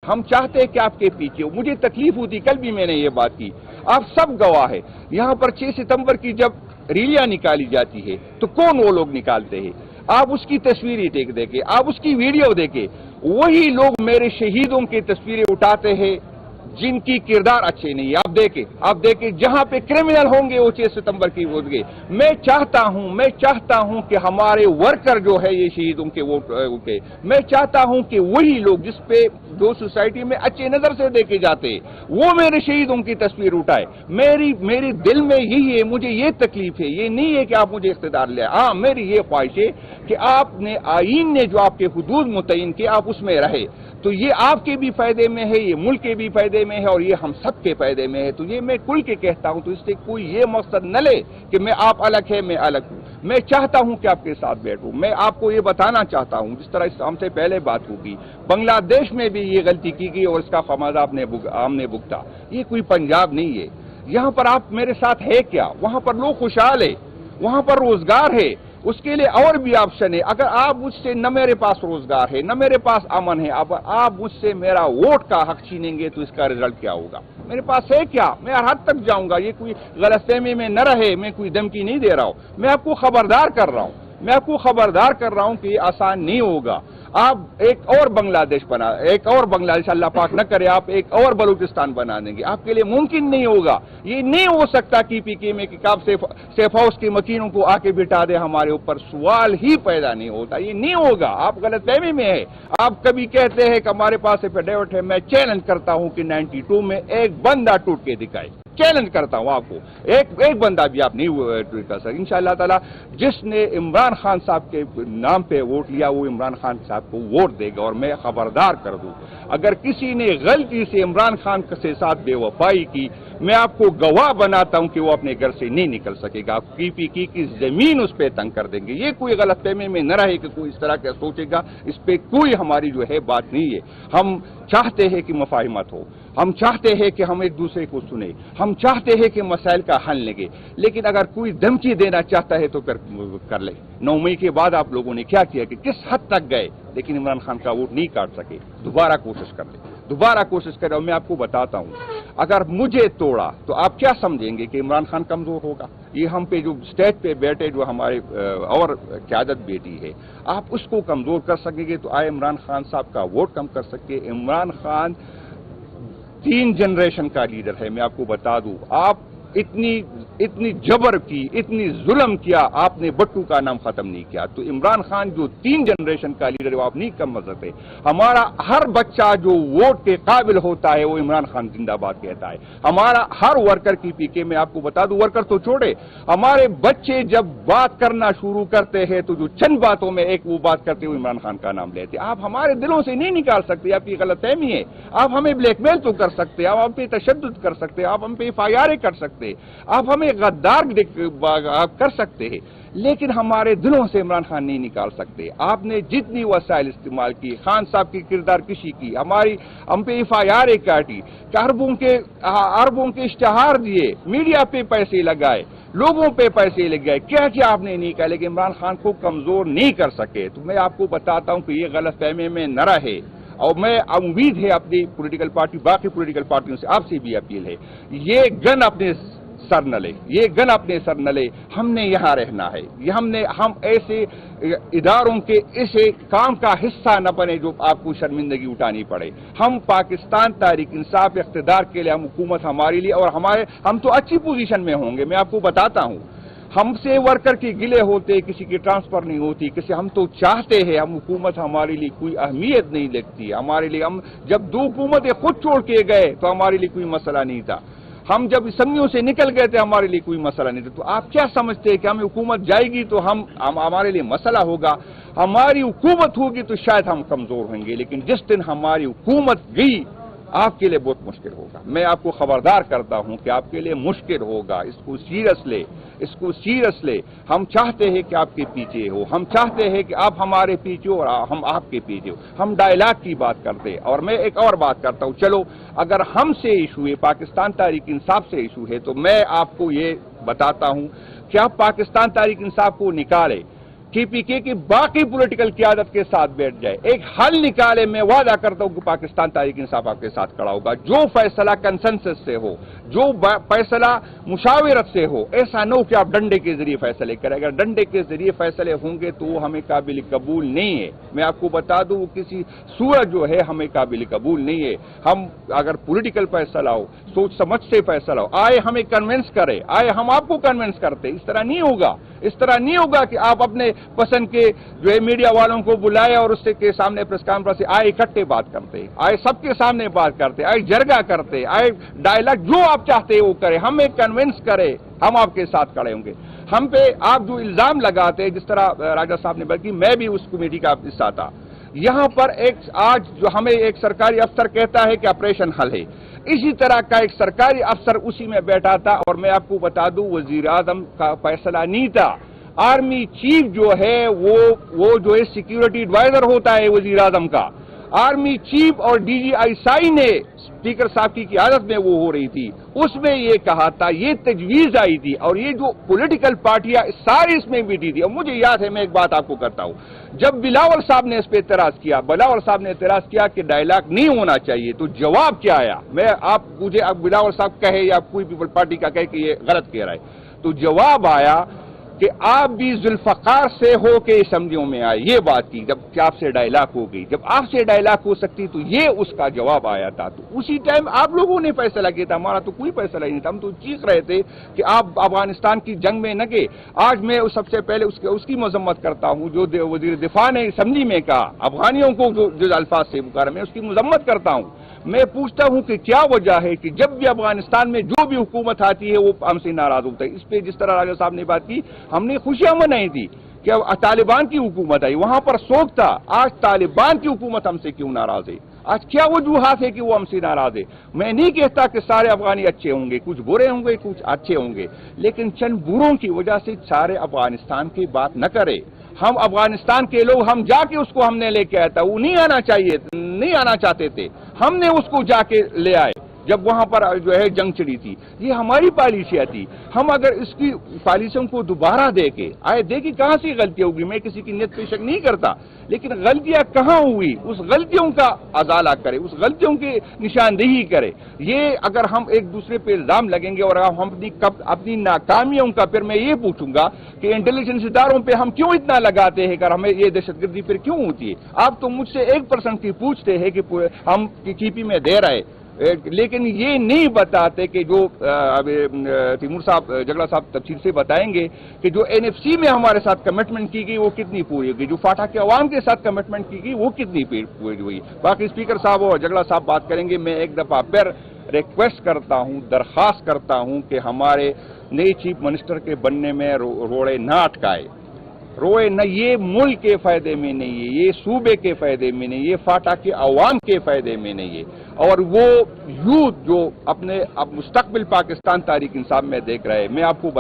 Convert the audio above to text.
ہم چاہتے ہیں کہ آپ کے پیچھے ہو. مجھے تکلیف ہوتی, کل بھی میں نے یہ بات کی, آپ سب گواہ ہے. یہاں پر 6 ستمبر کی جب ریلیاں نکالی جاتی ہے تو کون وہ لوگ نکالتے ہیں؟ آپ اس کی تصویریں دیکھیں, آپ اس کی ویڈیو دیکھیں, وہی لوگ میرے شہیدوں کی تصویریں اٹھاتے ہیں جن کی کردار اچھے نہیں. آپ دیکھیں جہاں پہ کرمنل ہوں گے وہ 6 ستمبر کی ووٹ گے. میں چاہتا ہوں کہ ہمارے ورکر جو ہے یہ شہیدوں کے ووٹ کے, میں چاہتا ہوں کہ وہی لوگ جس پہ دو سوسائٹی میں اچھے نظر سے دیکھے جاتے ہیں وہ میرے شہیدوں کی تصویر اٹھائے. میری دل میں یہی ہے, مجھے یہ تکلیف ہے. یہ نہیں ہے کہ آپ مجھے اقتدار لیں, ہاں میری یہ خواہش ہے کہ آپ نے آئین نے جو آپ کے حدود متعین کیے آپ اس میں رہے, تو یہ آپ کے بھی فائدے میں ہے, یہ ملک کے بھی فائدے میں ہے, اور یہ ہم سب کے فائدے میں ہے. تو یہ میں کل کے کہتا ہوں, تو اس سے کوئی یہ مقصد نہ لے کہ میں آپ الگ ہے میں الگ ہوں. میں چاہتا ہوں کہ آپ کے ساتھ بیٹھوں. میں آپ کو یہ بتانا چاہتا ہوں, جس طرح ہم سے پہلے بات ہوگی, بنگلہ دیش میں بھی یہ غلطی کی گئی اور اس کا خمیازہ ہم نے بھگتا. یہ کوئی پنجاب نہیں ہے. یہاں پر آپ میرے ساتھ ہے کیا؟ وہاں پر لوگ خوشحال ہے, وہاں پر روزگار ہے, اس کے لیے اور بھی آپشن ہے. اگر آپ مجھ سے, نہ میرے پاس روزگار ہے, نہ میرے پاس امن ہے, اب آپ مجھ سے میرا ووٹ کا حق چھینیں گے تو اس کا رزلٹ کیا ہوگا؟ میرے پاس ہے کیا؟ میں ہر حد تک جاؤں گا. یہ کوئی غلط فہمی میں نہ رہے, میں کوئی دھمکی نہیں دے رہا ہوں, میں آپ کو خبردار کر رہا ہوں کہ یہ آسان نہیں ہوگا. آپ ایک اور بنگلہ دیش اللہ پاک نہ کرے, آپ ایک اور بلوچستان بنا دیں گے, آپ کے لیے ممکن نہیں ہوگا. یہ نہیں ہو سکتا کہ پی کے میں کہ آپ سیف ہاؤس کے مکینوں کو آ کے بٹھا دے ہمارے اوپر, سوال ہی پیدا نہیں ہوتا. یہ نہیں ہوگا. آپ غلط فہمی میں ہے. آپ کبھی کہتے ہیں کہ ہمارے پاس ایفیڈیوٹ ہے, میں چیلنج کرتا ہوں کہ 92 میں ایک بندہ ٹوٹ کے دکھائے. چیلنج کرتا ہوں آپ کو, ایک بندہ بھی آپ نہیں ٹویٹ کر سکتے. انشاءاللہ تعالی جس نے عمران خان صاحب کے نام پہ ووٹ لیا وہ عمران خان صاحب کو ووٹ دے گا. اور میں خبردار کر دوں, اگر کسی نے غلطی سے عمران خان کے ساتھ بے وفائی کی, میں آپ کو گواہ بناتا ہوں کہ وہ اپنے گھر سے نہیں نکل سکے گا. پی پی کی زمین اس پہ تنگ کر دیں گے. یہ کوئی غلط فہمی میں نہ رہے کہ کوئی اس طرح کا سوچے گا. اس پہ کوئی ہماری جو ہے بات نہیں ہے. ہم چاہتے ہیں کہ مفاہمت ہو, ہم چاہتے ہیں کہ ہم ایک دوسرے کو سنیں, ہم چاہتے ہیں کہ مسائل کا حل لگے. لیکن اگر کوئی دھمکی دینا چاہتا ہے تو کر لے. 9 مئی کے بعد آپ لوگوں نے کیا کیا کہ کس حد تک گئے, لیکن عمران خان کا ووٹ نہیں کاٹ سکے. دوبارہ کوشش کر لیں, دوبارہ کوشش کریں. اور میں آپ کو بتاتا ہوں, اگر مجھے توڑا تو آپ کیا سمجھیں گے کہ عمران خان کمزور ہوگا؟ یہ ہم پہ جو اسٹیج پہ بیٹھے جو ہمارے اور قیادت بیٹی ہے, آپ اس کو کمزور کر سکیں گے تو آئے عمران خان صاحب کا ووٹ کم کر سکے. عمران خان 3 جنریشن کا لیڈر ہے. میں آپ کو بتا دوں, آپ اتنی جبر کی, اتنی ظلم کیا, آپ نے بٹو کا نام ختم نہیں کیا. تو عمران خان جو 3 جنریشن کا لیڈر ہے وہ آپ نہیں کم کر سکتے. ہمارا ہر بچہ جو ووٹ کے قابل ہوتا ہے وہ عمران خان زندہ باد کہتا ہے. ہمارا ہر ورکر کی پی کے, میں آپ کو بتا دوں, ورکر تو چھوڑے, ہمارے بچے جب بات کرنا شروع کرتے ہیں تو جو چند باتوں میں ایک وہ بات کرتے ہوئے عمران خان کا نام لیتے. آپ ہمارے دلوں سے نہیں نکال سکتے. آپ کی غلط فہمی ہے. آپ ہمیں بلیک میل تو کر سکتے, آپ ہم پہ تشدد کر سکتے, آپ ہم پہ FIR کر سکتے, آپ ہمیں غدار کر سکتے ہیں, لیکن ہمارے دلوں سے عمران خان نہیں نکال سکتے. آپ نے جتنی وسائل استعمال کی, خان صاحب کی کردار کشی کی, ہم پہ FIR کاٹی, اربوں کے اشتہار دیے, میڈیا پہ پیسے لگائے, لوگوں پہ پیسے لگ گئے, کیا کیا آپ نے نہیں کہا, لیکن عمران خان کو کمزور نہیں کر سکے. تو میں آپ کو بتاتا ہوں کہ یہ غلط فہمی میں نہ رہے. اور میں امید ہے اپنی پولیٹیکل پارٹی, باقی پولیٹیکل پارٹیوں سے آپ سے بھی اپیل ہے, یہ گن اپنے سر نہ لے. ہم نے یہاں رہنا ہے. ہم ایسے اداروں کے ایسے کام کا حصہ نہ بنے جو آپ کو شرمندگی اٹھانی پڑے. ہم پاکستان تحریک انصاف اقتدار کے لیے, ہم حکومت ہمارے لیے, اور ہم تو اچھی پوزیشن میں ہوں گے. میں آپ کو بتاتا ہوں, ہم سے ورکر کی گلے ہوتے, کسی کی ٹرانسفر نہیں ہوتی, ہم تو چاہتے ہیں, ہم حکومت ہمارے لیے کوئی اہمیت نہیں لگتی. ہمارے لیے ہم جب 2 حکومتیں خود چھوڑ کے گئے تو ہمارے لیے کوئی مسئلہ نہیں تھا. ہم جب اسمبلیوں سے نکل گئے تھے ہمارے لیے کوئی مسئلہ نہیں تھا. تو آپ کیا سمجھتے ہیں کہ ہمیں حکومت جائے گی تو ہمارے لیے مسئلہ ہوگا؟ ہماری حکومت ہوگی تو شاید ہم کمزور ہوں گے, لیکن جس دن ہماری حکومت گئی آپ کے لیے بہت مشکل ہوگا. میں آپ کو خبردار کرتا ہوں کہ آپ کے لیے مشکل ہوگا. اس کو سیریس لے. ہم چاہتے ہیں کہ آپ کے پیچھے ہو, ہم چاہتے ہیں کہ آپ ہمارے پیچھے ہو اور ہم آپ کے پیچھے ہو. ہم ڈائلاگ کی بات کرتے. اور میں ایک اور بات کرتا ہوں, چلو اگر ہم سے ایشو ہے, پاکستان تحریک انصاف سے ایشو ہے, تو میں آپ کو یہ بتاتا ہوں کہ آپ پاکستان تحریک انصاف کو نکالے. KPK کی باقی پولیٹیکل قیادت کے ساتھ بیٹھ جائے، ایک حل نکالے. میں وعدہ کرتا ہوں کہ پاکستان تحریک انصاف آپ کے ساتھ کھڑا ہوگا. جو فیصلہ کنسنسس سے ہو، جو فیصلہ مشاورت سے ہو. ایسا نہ ہو کہ آپ ڈنڈے کے ذریعے فیصلے کریں. اگر ڈنڈے کے ذریعے فیصلے ہوں گے تو وہ ہمیں قابل قبول نہیں ہے. میں آپ کو بتا دوں وہ کسی صورت جو ہے ہمیں قابل قبول نہیں ہے. ہم اگر پولیٹیکل فیصلہ ہو، سوچ سمجھ سے فیصلہ ہو، آئے ہمیں کنونس کرے، آئے ہم آپ کو کنونس کرتے. اس طرح نہیں ہوگا. اس طرح نہیں ہوگا کہ آپ اپنے پسند کے جو ہے میڈیا والوں کو بلائے اور اس کے سامنے پریس کانفرنس سے آئے اکٹھے بات کرتے، آئے سب کے سامنے بات کرتے، آئے جرگہ کرتے، آئے ڈائلاگ جو آپ چاہتے ہیں وہ کرے، ہمیں کنونس کرے. ہم آپ کے ساتھ کھڑے ہوں گے. ہم پہ آپ جو الزام لگاتے ہیں، جس طرح راجہ صاحب نے بلکہ میں بھی اس کمیٹی کا حصہ تھا. یہاں پر آج جو ہمیں ایک سرکاری افسر کہتا ہے کہ آپریشن حل ہے، اسی طرح کا ایک سرکاری افسر اسی میں بیٹھا تھا. اور میں آپ کو بتا دوں وزیر اعظم کا فیصلہ نہیں تھا. آرمی چیف جو ہے وہ جو ہے سیکیورٹی ایڈوائزر ہوتا ہے وزیر اعظم کا. آرمی چیف اور DGI نے اسپیکر صاحب کی قیادت میں وہ ہو رہی تھی، اس میں یہ کہا تھا، یہ تجویز آئی تھی. اور یہ جو پولیٹیکل پارٹیاں ساری اس میں بیٹھی تھی. اور مجھے یاد ہے، میں ایک بات آپ کو کرتا ہوں، جب بلاول صاحب نے اس پہ اعتراض کیا، بلاول صاحب نے اعتراض کیا کہ ڈائلاگ نہیں ہونا چاہیے، تو جواب کیا آیا؟ میں آپ مجھے اب بلاول صاحب کہے یا کوئی پیپل پارٹی کا کہے کہ یہ غلط کہہ رہا ہے، تو جواب آیا کہ آپ بھی ذوالفقار سے ہو کے اسمبلیوں میں آئے. یہ بات کی جب آپ سے ڈائلاگ ہو گئی، جب آپ سے ڈائلاگ ہو سکتی تو یہ اس کا جواب آیا تھا. تو اسی ٹائم آپ لوگوں نے فیصلہ کیا تھا، ہمارا تو کوئی فیصلہ ہی نہیں تھا. ہم تو چیخ رہے تھے کہ آپ افغانستان کی جنگ میں نہ گئے. آج میں سب سے پہلے اس کی مذمت کرتا ہوں جو وزیر دفاع نے اسمبلی میں کہا، افغانیوں کو جو الفاظ سے پکارا، میں اس کی مذمت کرتا ہوں. میں پوچھتا ہوں کہ کیا وجہ ہے کہ جب بھی افغانستان میں جو بھی حکومت آتی ہے وہ ہم سے ناراض ہوتا ہے. اس پہ جس طرح راجہ صاحب نے بات کی، ہم نے خوشیاں منائی تھی کہ طالبان کی حکومت آئی، وہاں پر سوگ تھا. آج طالبان کی حکومت ہم سے کیوں ناراض ہے؟ آج کیا وجوہات ہے کہ وہ ہم سے ناراض ہے؟ میں نہیں کہتا کہ سارے افغانی اچھے ہوں گے، کچھ برے ہوں گے، کچھ اچھے ہوں گے، لیکن چند بروں کی وجہ سے سارے افغانستان کی بات نہ کرے. ہم افغانستان کے لوگ، ہم جا کے اس کو ہم نے لے کے آیا تھا، وہ نہیں آنا چاہتے تھے، ہم نے اس کو جا کے لے آئے جب وہاں پر جو ہے جنگ چڑی تھی. یہ ہماری پالیسیاں تھی. ہم اگر اس کی پالیسیوں کو دوبارہ دیکھیں کہاں سے غلطیاں ہوگی. میں کسی کی نیت پہ شک نہیں کرتا، لیکن غلطیاں کہاں ہوئی اس غلطیوں کا ازالہ کرے، اس غلطیوں کی نشاندہی کرے. یہ اگر ہم ایک دوسرے پہ الزام لگیں گے اور ہم اپنی ناکامیوں کا، پھر میں یہ پوچھوں گا کہ انٹیلیجنس اداروں پہ ہم کیوں اتنا لگاتے ہیں کہ ہمیں یہ دہشت گردی پھر کیوں ہوتی ہے؟ آپ تو مجھ سے 1% کی پوچھتے ہیں کہ ہم KP میں دے رہے، لیکن یہ نہیں بتاتے کہ جو تیمور صاحب جگڑا صاحب تفصیل سے بتائیں گے کہ جو NFC میں ہمارے ساتھ کمٹمنٹ کی گئی وہ کتنی پوری ہوگی، جو فاٹا کے عوام کے ساتھ کمٹمنٹ کی گئی وہ کتنی پوری ہوئی. باقی اسپیکر صاحب اور جگڑا صاحب بات کریں گے. میں ایک دفعہ پھر ریکویسٹ کرتا ہوں، درخواست کرتا ہوں کہ ہمارے نئے چیف منسٹر کے بننے میں روڑے نہ اٹکائے. روئے نہ، یہ ملک کے فائدے میں نہیں ہے، یہ صوبے کے فائدے میں نہیں، یہ فاٹا کے عوام کے فائدے میں نہیں ہے. اور وہ یوتھ جو اپنے مستقبل پاکستان تحریک انصاف میں دیکھ رہے ہیں، میں آپ کو